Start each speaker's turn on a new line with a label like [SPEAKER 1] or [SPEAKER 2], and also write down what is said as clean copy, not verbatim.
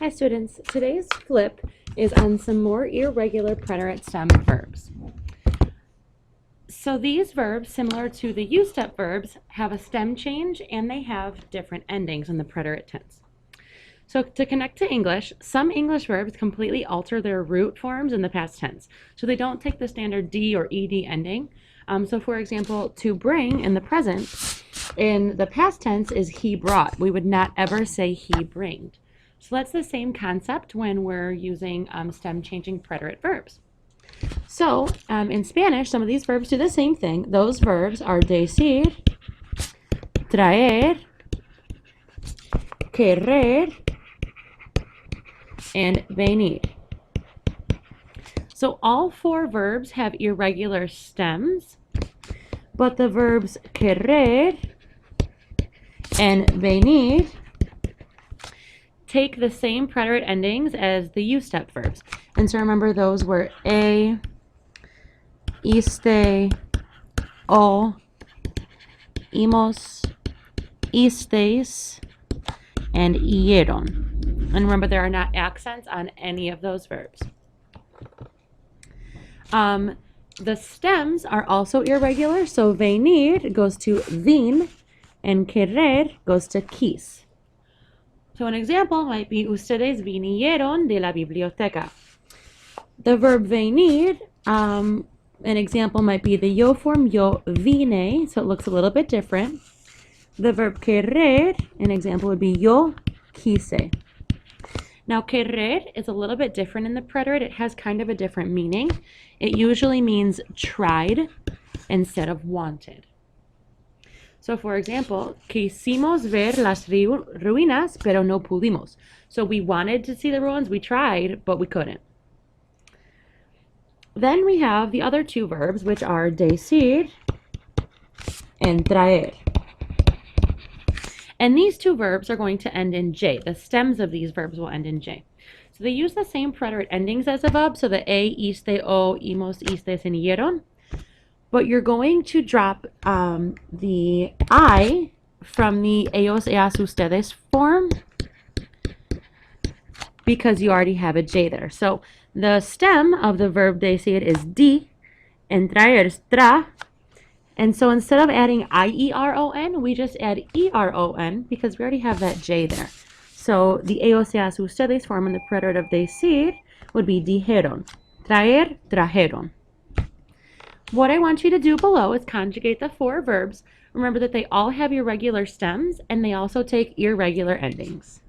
[SPEAKER 1] Hi students, today's flip is on some more irregular preterite stem verbs. So these verbs, similar to the U-step verbs, have a stem change and they have different endings in the preterite tense. So to connect to English, some English verbs completely alter their root forms in the past tense. So they don't take the standard D or ED ending. So for example, to bring in the present, in the past tense is he brought. We would not ever say he bringed. So that's the same concept when we're using stem changing preterite verbs. So in Spanish, some of these verbs do the same thing. Those verbs are decir, traer, querer, and venir. So all four verbs have irregular stems, but the verbs querer and venir take the same preterite endings as the U-step verbs. And so remember, those were a, iste, o, imos, istes, and ieron. And remember, there are not accents on any of those verbs. The stems are also irregular, so venir goes to vin, and querer goes to quis. So an example might be, ustedes vinieron de la biblioteca. The verb venir, an example might be the yo form yo vine, so it looks a little bit different. The verb querer, an example would be yo quise. Now querer is a little bit different in the preterite. It has kind of a different meaning. It usually means tried instead of wanted. So for example, quisimos ver las ruinas, pero no pudimos. So we wanted to see the ruins, we tried, but we couldn't. Then we have the other two verbs, which are decir and traer. And these two verbs are going to end in J. The stems of these verbs will end in J. So they use the same preterite endings as above, so the a, iste, o, imos, istes, and hieron. But you're going to drop the I from the ellos, ellas, ustedes form because you already have a J there. So the stem of the verb decir is di, and traer is tra. And so instead of adding I-E-R-O-N, we just add E-R-O-N because we already have that J there. So the ellos, ellas, ustedes form in the preterite of decir would be dijeron. Traer, trajeron. What I want you to do below is conjugate the four verbs. Remember that they all have irregular stems and they also take irregular endings.